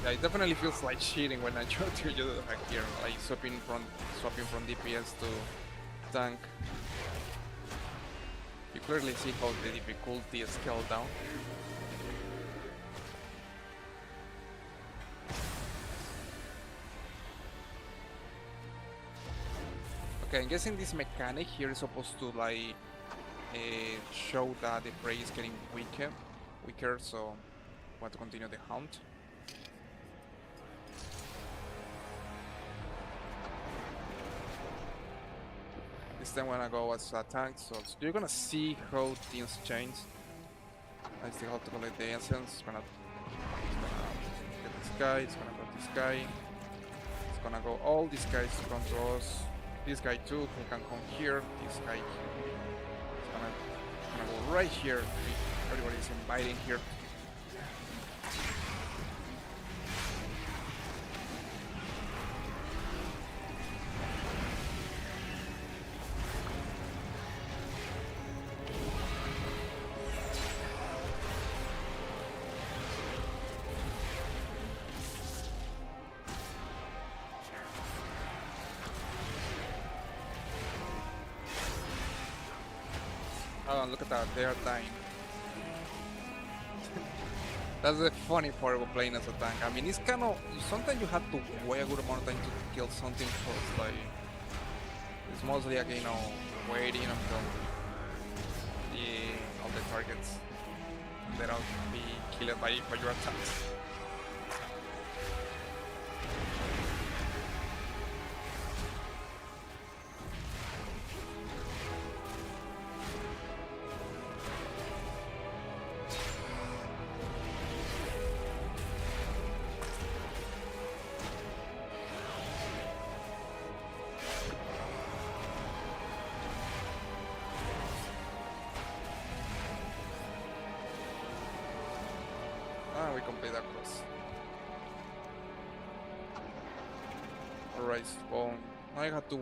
Yeah, it definitely feels like cheating when I try to use the hack here, like swapping from DPS to tank. You clearly see how the difficulty is scaled down. Okay, I'm guessing this mechanic here is supposed to like show that the prey is getting weaker, so I want to continue the hunt. This time when I go as a tank, so you're gonna see how things change. I still have to collect the essence. It's gonna get this guy, it's gonna go this guy. It's gonna go all these guys to come to us. This guy too, who can come here. This guy it's gonna go right here. Everybody's inviting here. Oh, look at that, they are dying. That's the funny part of playing as a tank. I mean, it's kind of... Sometimes you have to wait a good amount of time to kill something first, like... It's mostly like, you know, waiting until all the targets that will be killed by your attacks. We complete that quest. Alright, well, I have to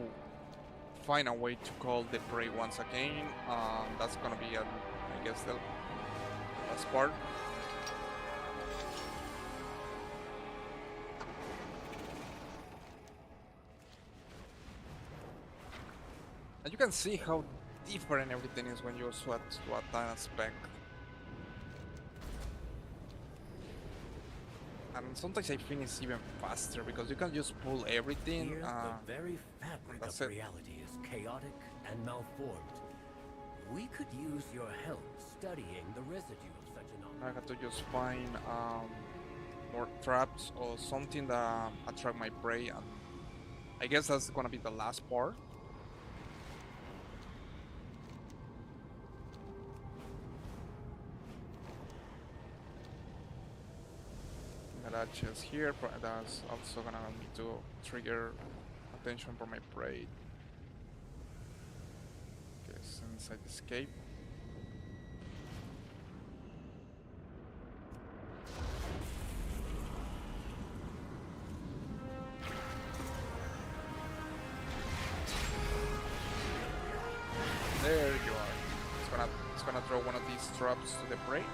find a way to call the prey once again. That's gonna be, I guess, the last part. And you can see how different everything is when you swap to a time spec. And sometimes I think it's even faster because you can just pull everything. Here, the very fabric that's of it. reality is chaotic and malformed. We could use your help studying the residue of such an I have to just find more traps or something that attract my prey, and I guess that's gonna be the last part. That chest here, that's also gonna need to trigger attention for my prey. Okay, since I escape. There you are. It's gonna throw one of these traps to the prey.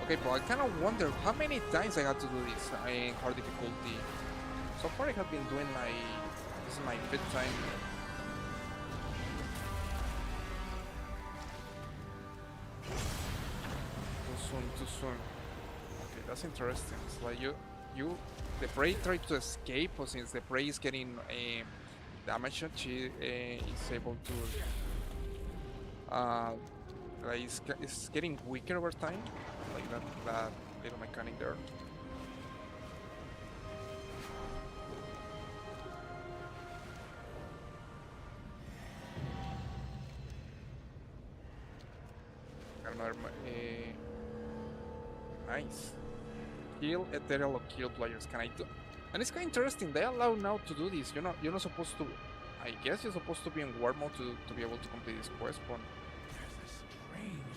Okay, but I kind of wonder how many times I had to do this in hard difficulty. So far I have been doing this is my 5th time. Too soon. Okay, that's interesting. It's like the prey tried to escape, but since the prey is getting damaged, she is able to, like, it's getting weaker over time, like that little mechanic there. Another, nice. Kill ethereal or kill players. Can I do? And it's kind of interesting. They allow now to do this. You're not supposed to. I guess you're supposed to be in war mode to be able to complete this quest, but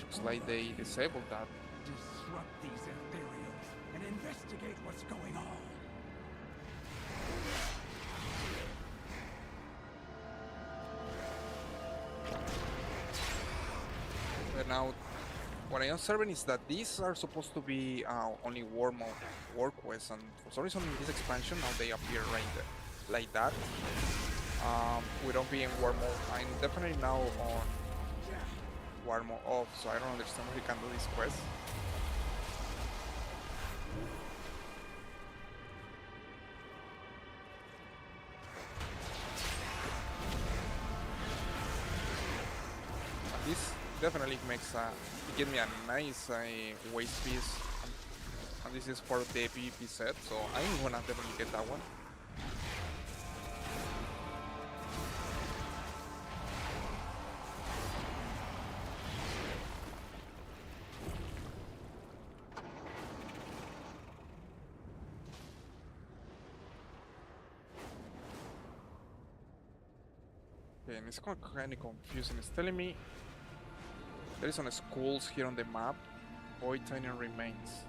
it's like they disabled that. Disrupt these ethereals and investigate what's going on. But now, what I am observing is that these are supposed to be only war mode, war quests, and for some reason in this expansion now they appear right there, like that. We don't be in war mode. I'm definitely now on war mode off, so I don't understand how you can do this quest. This definitely makes it gives me a nice waste piece, and this is for the PvP set, so I'm gonna definitely get that one. Okay, and it's kind of confusing. It's telling me there is some schools here on the map. Void Titan remains.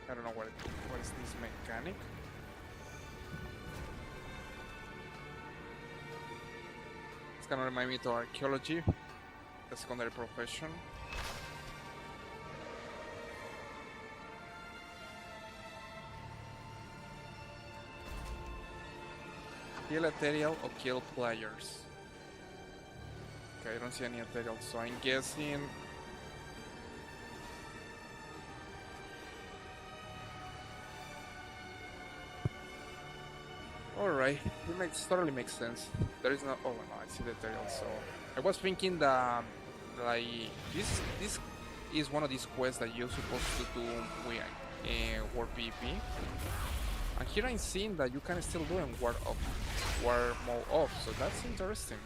I don't know what is this mechanic. It's gonna remind me to archaeology, the secondary profession. Kill ethereal or kill players. Okay, I don't see any ethereal, so I'm guessing. Alright, totally makes sense. There is no. Oh no, I see the ethereal. So I was thinking that like this is one of these quests that you're supposed to do with war PvP. And here I'm seeing that you can still do in war mode off. So that's interesting.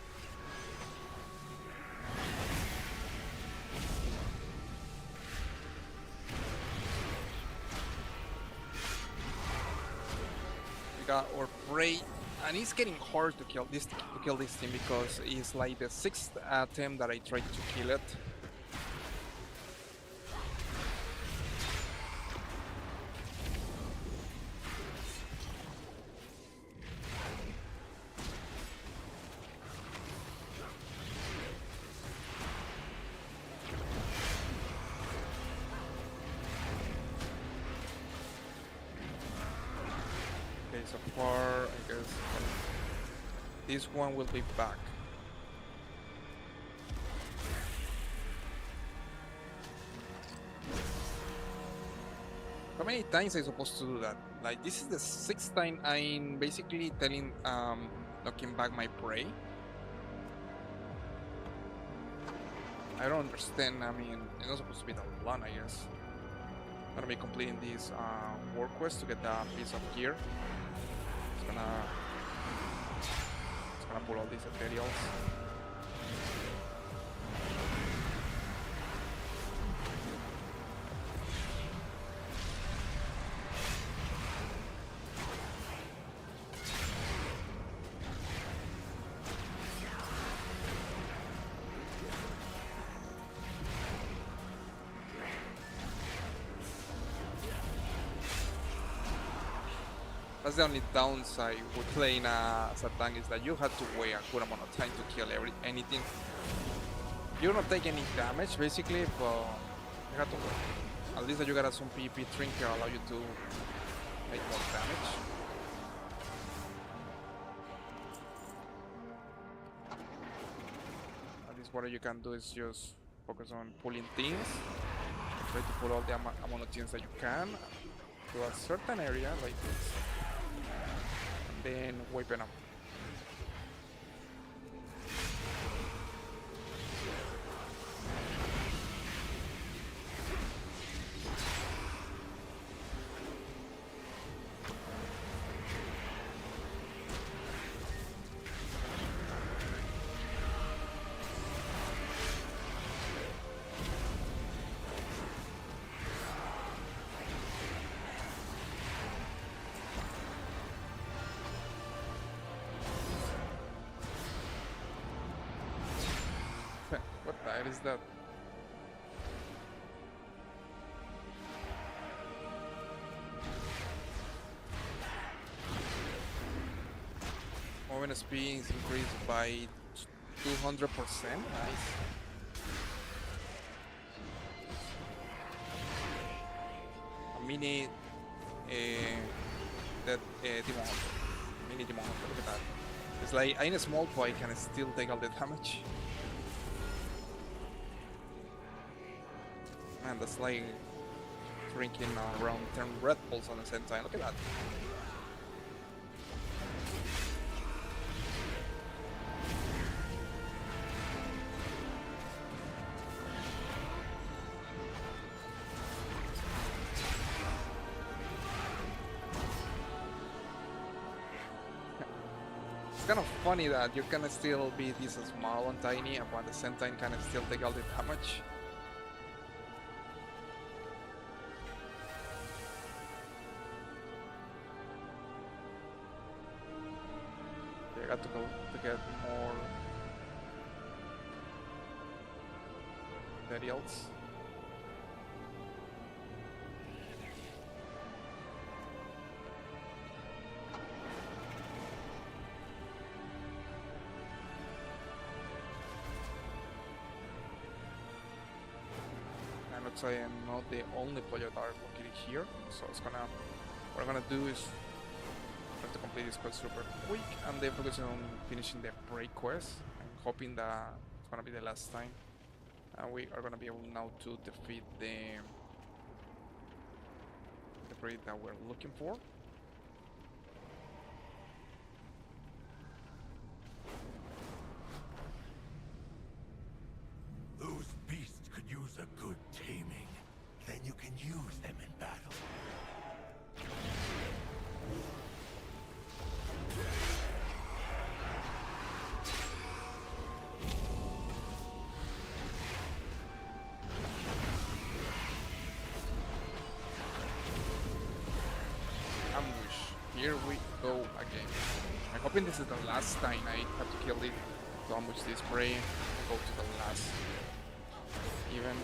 Or prey, and it's getting hard to kill this thing because it's like the 6th attempt that I tried to kill it. So far, I guess this one will be back. How many times am I supposed to do that? Like, this is the 6th time I'm basically knocking back my prey. I don't understand. I mean, it's not supposed to be that long, I guess. I'm gonna be completing this war quest to get that piece of gear. Gonna gonna pull all these ethereals. That's the only downside with playing as a tank, is that you have to wait a good amount of time to kill anything. You don't take any damage basically, but you have to wait. At least that you got some PvP trinket allow you to make more damage. At least what you can do is just focus on pulling things. Try to pull all the amount of things that you can to a certain area like this. Then wiping up. What the hell is that? Movement speed is increased by 200%. Nice. A mini Demon Hunter. Mini Demon Hunter. Look at that. It's like I'm a small boy, can still take all the damage. Man, that's like drinking around 10 Red Bulls on the same time. Look at that. It's kind of funny that you can still be this small and tiny, and at the same time can still take all the damage. I got to go to get more materials. And looks like I'm not the only player that are located here, so what I'm gonna do is to complete this quest super quick and then focusing on finishing the break quest and hoping that it's gonna be the last time and we are gonna be able now to defeat the break that we're looking for. Those beasts could use a good taming. Then you can use them in battle. Here we go again. I'm hoping this is the last time I have to kill it to ambush this prey and go to the last even.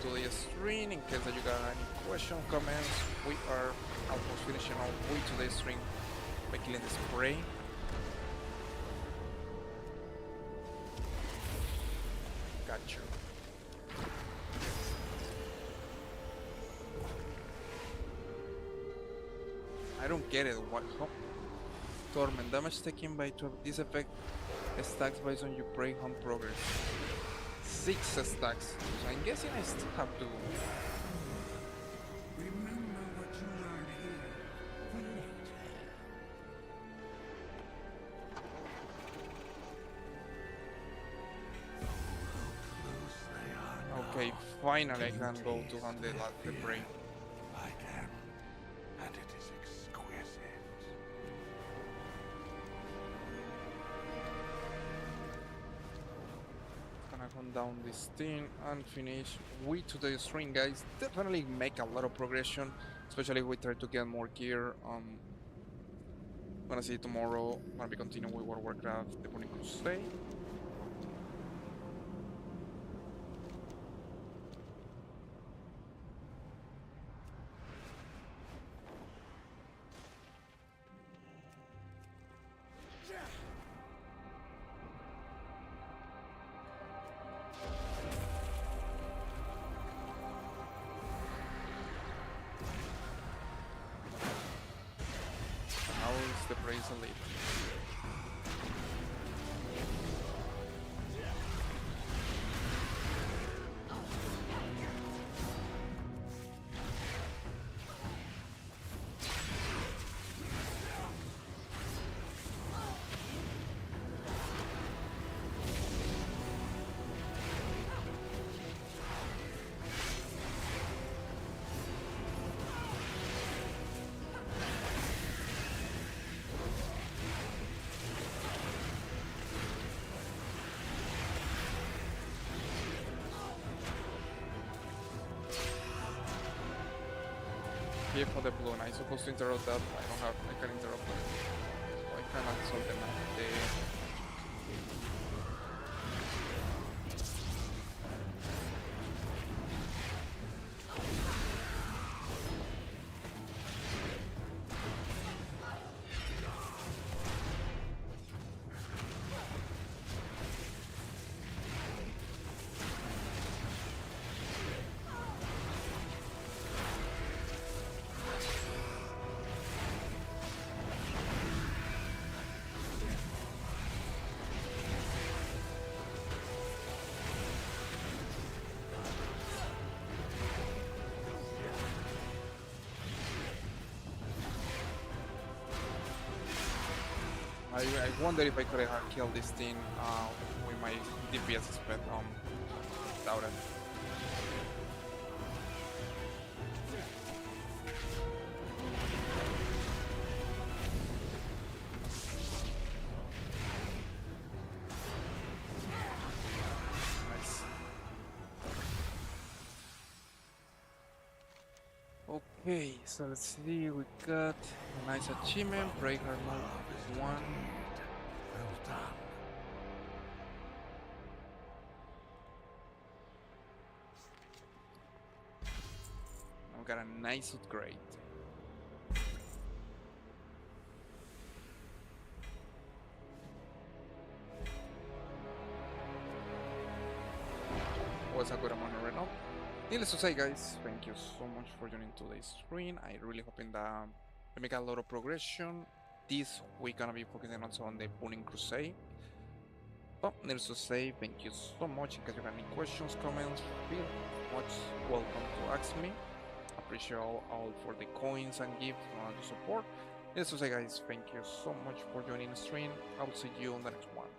To the stream in case that you got any question, comments. We are almost finishing our way to the stream by killing the spray. Gotcha. I don't get it. What? Huh? Torment damage taken by 12. This effect stacks based on your prey hunt progress. 6 stacks. So I'm guessing I still have to. Remember what you learned here for later. Close they are now. Okay, finally I Can you can go to taste handle their the fear? prey. I can, and it is exquisite. Gonna hunt down this thing and finish with today's stream, guys. Definitely make a lot of progression, especially if we try to get more gear. Gonna see you tomorrow. Gonna be continuing with World of Warcraft, the Burning Crusade. How is the praise elite? Here for the blue, and I'm supposed to interrupt that. I don't have. I can interrupt that. So I cannot solve the I wonder if I could have killed this thing with my DPS spec. Doubt it. Nice. Okay, so let's see. We got a nice achievement. Break her mode 1. Well done. I've got a nice upgrade. Was a good amount right now. Needless to say, guys, thank you so much for joining today's stream. I really hoping that we make a lot of progression. This week gonna be focusing also on the Burning Crusade. But needless to say, thank you so much. In case you have any questions, comments, feel much welcome to ask me. Appreciate all for the coins and gifts and the support. Needless to say, guys, thank you so much for joining the stream. I will see you on the next one.